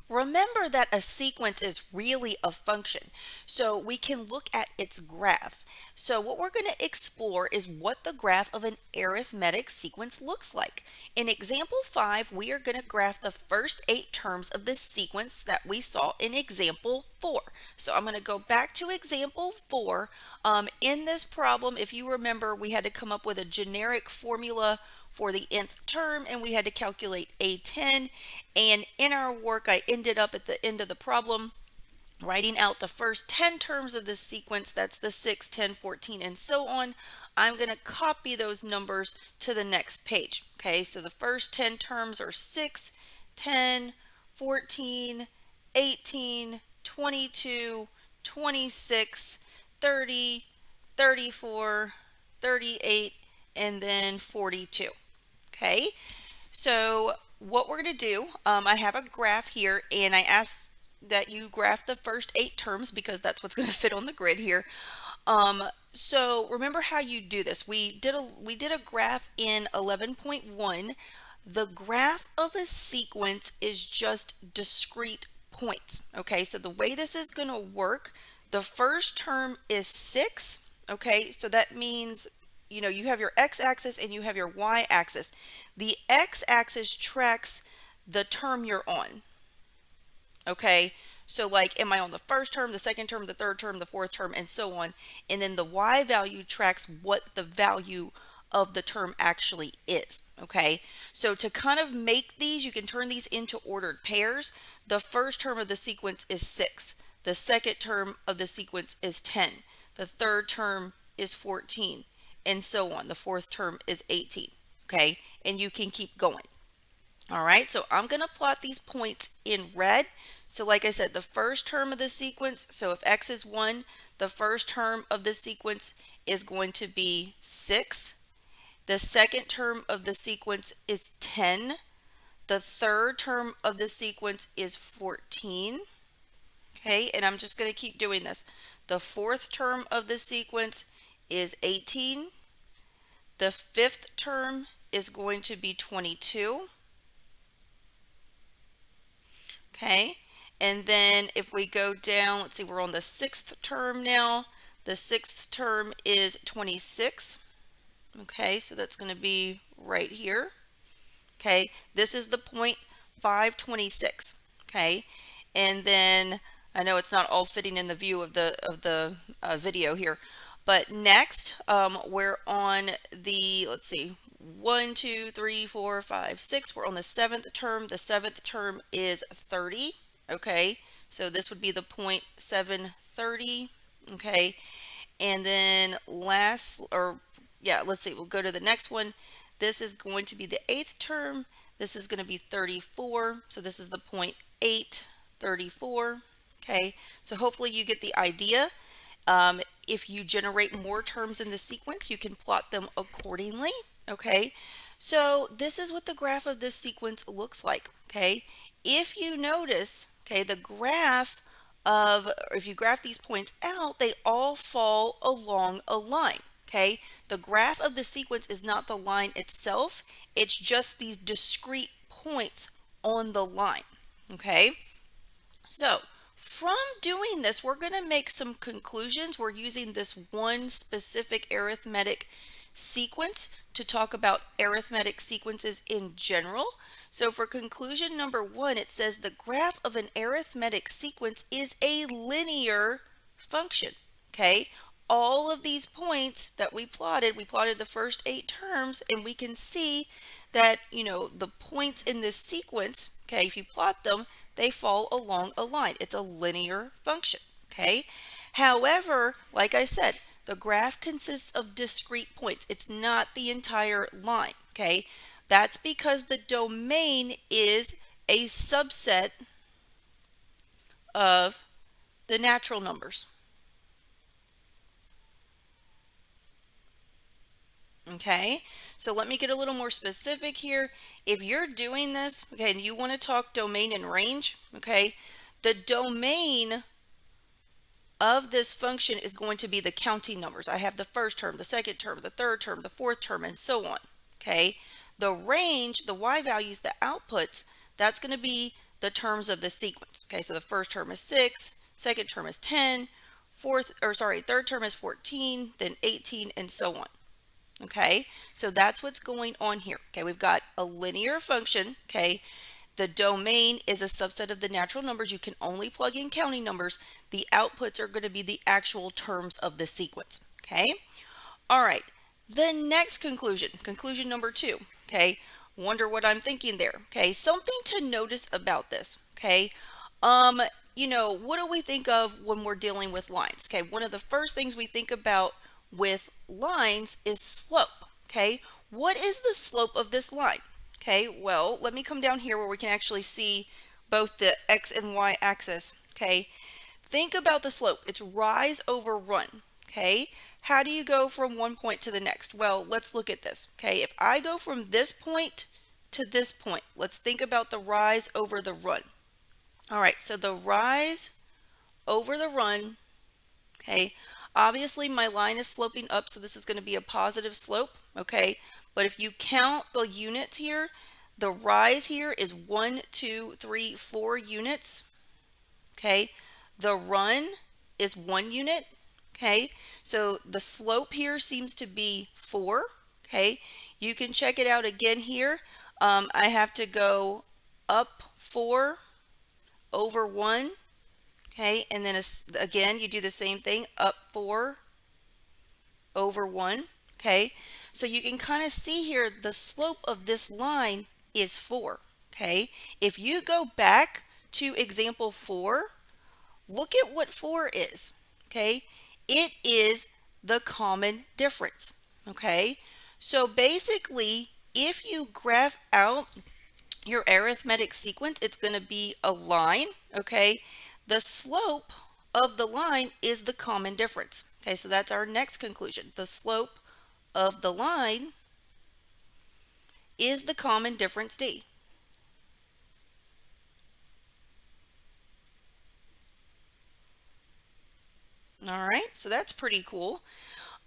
Remember that a sequence is really a function, so we can look at its graph. So what we're going to explore is what the graph of an arithmetic sequence looks like. In example 5, we are going to graph the first 8 terms of the sequence that we saw in example 4. So I'm going to go back to example 4. In this problem, if you remember, we had to come up with a generic formula for the nth term, and we had to calculate A10. And in our work, I ended up at the end of the problem writing out the first 10 terms of this sequence. That's the 6, 10, 14, and so on. I'm going to copy those numbers to the next page. Okay, so the first 10 terms are 6, 10, 14, 18, 22, 26, 30, 34, 38, and then 42. Okay, so what we're going to do, I have a graph here, and I asked that you graph the first 8 terms because that's what's going to fit on the grid here. So remember how you do this. We did a graph in 11.1. The graph of a sequence is just discrete points. Okay, so the way this is going to work, the first term is 6. Okay, so that means you have your x-axis and you have your y-axis. The x-axis tracks the term you're on. Okay, so like, am I on the first term, the second term, the third term, the fourth term, and so on. And then the y value tracks what the value of the term actually is. Okay, so to kind of make these, you can turn these into ordered pairs. The first term of the sequence is 6. The second term of the sequence is 10. The third term is 14, and so on. The fourth term is 18. Okay, and you can keep going. All right, so I'm going to plot these points in red. So like I said, the first term of the sequence, so if x is 1, the first term of the sequence is going to be 6. The second term of the sequence is 10. The third term of the sequence is 14. Okay, and I'm just going to keep doing this. The fourth term of the sequence is 18. The fifth term is going to be 22. Okay, and then if we go down, let's see, we're on the sixth term now. The sixth term is 26. Okay, so that's going to be right here. Okay, this is the point 526. Okay, and then I know it's not all fitting in the view of the video here, but next we're on the, let's see, 1, 2, 3, 4, 5, 6. We're on the seventh term. The seventh term is 30. Okay, so this would be the point 730. Okay, and then let's see, we'll go to the next one. This is going to be the eighth term. This is going to be 34. So this is the point 834. Okay, so hopefully you get the idea. If you generate more terms in the sequence, you can plot them accordingly. Okay, so this is what the graph of this sequence looks like. Okay, if you notice, okay, the graph of, or if you graph these points out, they all fall along a line. Okay, the graph of the sequence is not the line itself, it's just these discrete points on the line. Okay, so from doing this, we're going to make some conclusions. We're using this one specific arithmetic sequence to talk about arithmetic sequences in general. So for conclusion number 1, it says the graph of an arithmetic sequence is a linear function. Okay, all of these points that we plotted the first 8 terms, and we can see that, the points in this sequence, okay, if you plot them, they fall along a line. It's a linear function. Okay, however, like I said, the graph consists of discrete points. It's not the entire line. Okay, that's because the domain is a subset of the natural numbers. Okay, so let me get a little more specific here. If you're doing this, okay, and you want to talk domain and range, okay, the domain of this function is going to be the counting numbers. I have the first term, the second term, the third term, the fourth term, and so on. Okay, the range, the y values, the outputs, that's going to be the terms of the sequence. Okay, so the first term is 6, second term is 10, third term is 14, then 18, and so on. Okay, so that's what's going on here. Okay, we've got a linear function. Okay, the domain is a subset of the natural numbers. You can only plug in counting numbers. The outputs are going to be the actual terms of the sequence. Okay, all right. The next conclusion number 2. Okay, wonder what I'm thinking there. Okay, something to notice about this. Okay, what do we think of when we're dealing with lines? Okay, one of the first things we think about with lines is slope. Okay, what is the slope of this line? Okay, well, let me come down here where we can actually see both the x and y axis. Okay, think about the slope. It's rise over run. Okay, how do you go from one point to the next? Well, let's look at this. Okay, if I go from this point to this point, let's think about the rise over the run. All right, so the rise over the run, okay, obviously my line is sloping up, so this is going to be a positive slope, okay, but if you count the units here, the rise here is 1, 2, 3, 4 units, okay, the run is 1 unit, okay, so the slope here seems to be 4, okay, you can check it out again here. I have to go up 4 over 1, okay, and then again you do the same thing, up 4 over 1, okay, so you can kind of see here the slope of this line is 4, okay. If you go back to example 4, look at what 4 is, okay, it is the common difference, okay. So basically, if you graph out your arithmetic sequence, it's going to be a line, okay. The slope of the line is the common difference, okay. So that's our next conclusion. The slope of the line is the common difference D. All right, so that's pretty cool.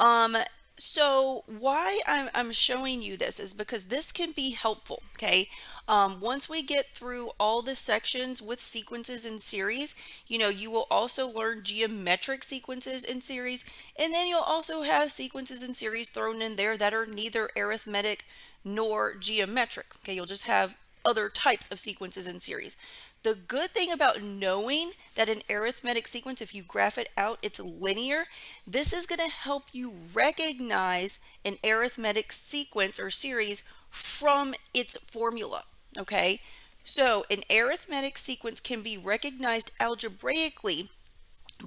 Um, so why I'm showing you this is because this can be helpful, okay? Once we get through all the sections with sequences in series, you will also learn geometric sequences in series, and then you'll also have sequences in series thrown in there that are neither arithmetic nor geometric, okay? You'll just have other types of sequences in series. The good thing about knowing that an arithmetic sequence, if you graph it out, it's linear, this is going to help you recognize an arithmetic sequence or series from its formula, okay? So an arithmetic sequence can be recognized algebraically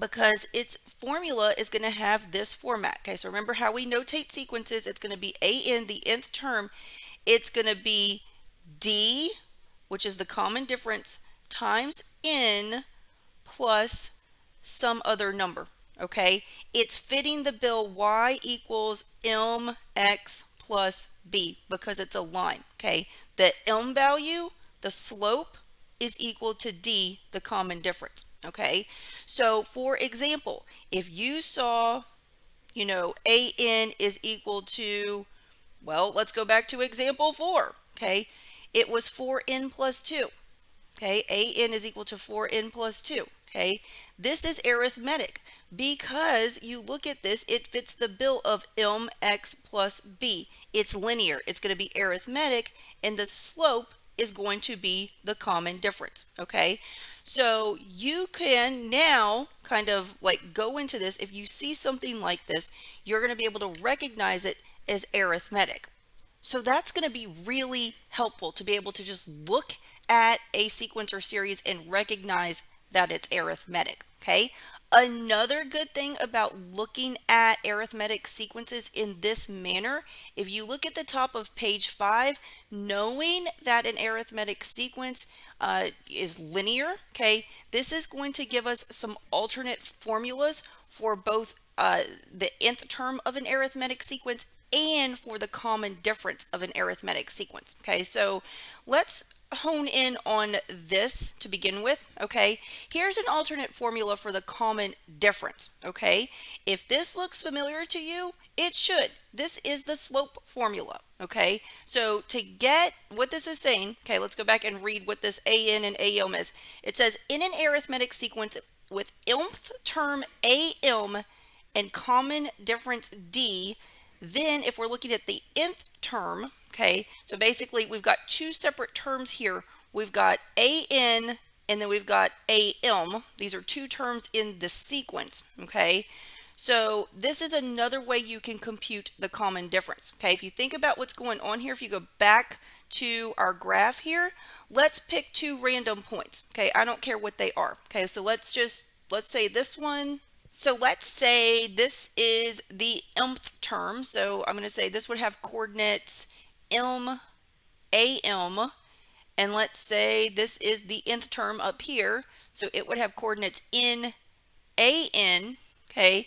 because its formula is going to have this format, okay? So remember how we notate sequences, it's going to be an, the nth term, it's going to be d, which is the common difference, times n plus some other number, okay? It's fitting the bill y equals mx plus b because it's a line, okay? The m value, the slope, is equal to d, the common difference, okay? So for example, if you saw, an is equal to, well, let's go back to example 4, okay? It was 4n plus 2. Okay, an is equal to 4n plus 2. Okay, this is arithmetic because you look at this, it fits the bill of mx plus b. It's linear, it's going to be arithmetic, and the slope is going to be the common difference. Okay, so you can now kind of like go into this. If you see something like this, you're going to be able to recognize it as arithmetic. So that's going to be really helpful to be able to just look at a sequence or series and recognize that it's arithmetic, okay? Another good thing about looking at arithmetic sequences in this manner, if you look at the top of page 5, knowing that an arithmetic sequence is linear, okay, this is going to give us some alternate formulas for both the nth term of an arithmetic sequence and for the common difference of an arithmetic sequence. Okay, so let's hone in on this to begin with. Okay, here's an alternate formula for the common difference. Okay, if this looks familiar to you, it should. This is the slope formula. Okay, so to get what this is saying, okay, let's go back and read what this an and am is. It says in an arithmetic sequence with mth term am and common difference d, then if we're looking at the nth term, okay, so basically we've got two separate terms here. We've got an and then we've got am. These are two terms in the sequence, okay? So this is another way you can compute the common difference. Okay, if you think about what's going on here, if you go back to our graph here, let's pick two random points. Okay, I don't care what they are. Okay, so let's say this one. So let's say this is the mth term. So I'm going to say this would have coordinates am, and let's say this is the nth term up here. So it would have coordinates n, okay?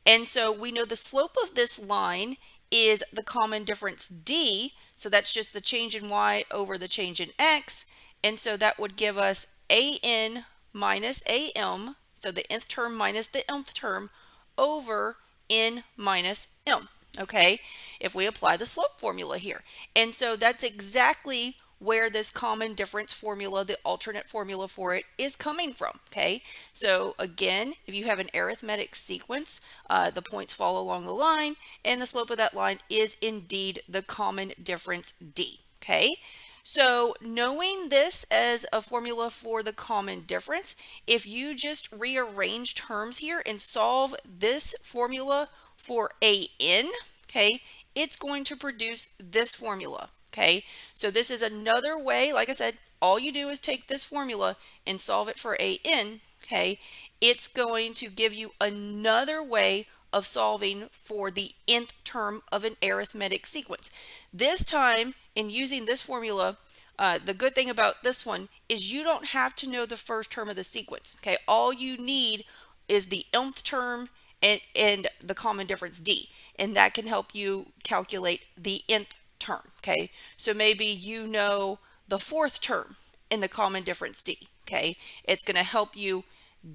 And so we know the slope of this line is the common difference d, so that's just the change in y over the change in x, and so that would give us an minus am, so the nth term minus the mth term, over n minus m, okay, if we apply the slope formula here. And so that's exactly where this common difference formula, the alternate formula for it, is coming from, okay? So again, if you have an arithmetic sequence, the points fall along the line, and the slope of that line is indeed the common difference d, okay? So knowing this as a formula for the common difference, if you just rearrange terms here and solve this formula for an, okay, it's going to produce this formula. Okay, so this is another way. Like I said, all you do is take this formula and solve it for an. Okay, it's going to give you another way of solving for the nth term of an arithmetic sequence. This time, in using this formula, the good thing about this one is you don't have to know the first term of the sequence. Okay, all you need is the nth term and the common difference d, and that can help you calculate the nth term. Okay, so maybe you know the fourth term in the common difference d. Okay, it's going to help you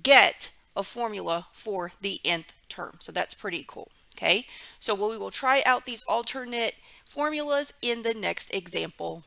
get a formula for the nth term. So that's pretty cool. Okay, so we will try out these alternate formulas in the next example.